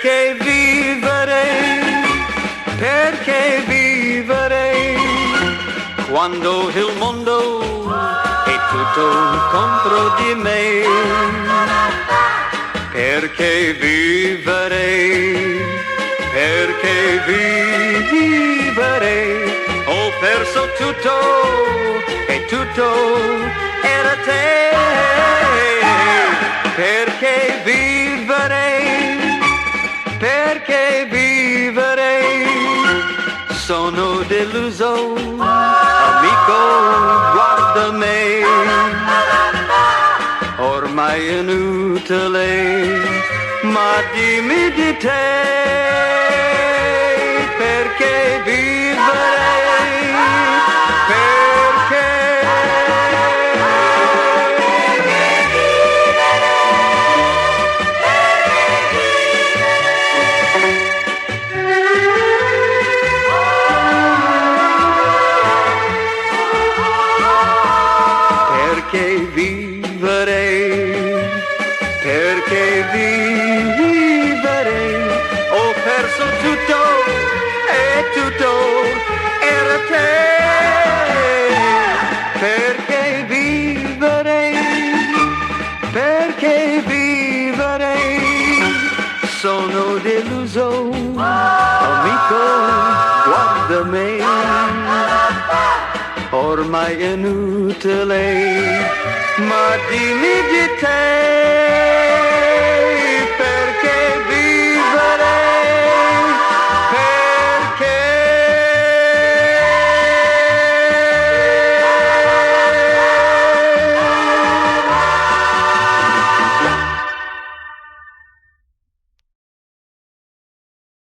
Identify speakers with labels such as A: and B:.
A: perché vivere quando il mondo è tutto contro di me, perché vivere, ho perso tutto e tutto era te, perché vivere, sono deluso, amico, guarda me, ormai è inutile, ma dimmi di te, perché vivere, perché vivere, ho perso tutto e tutto era te, perché vivere, sono deluso, amico, guarda me, ormai è inutile, ma dimmi di te,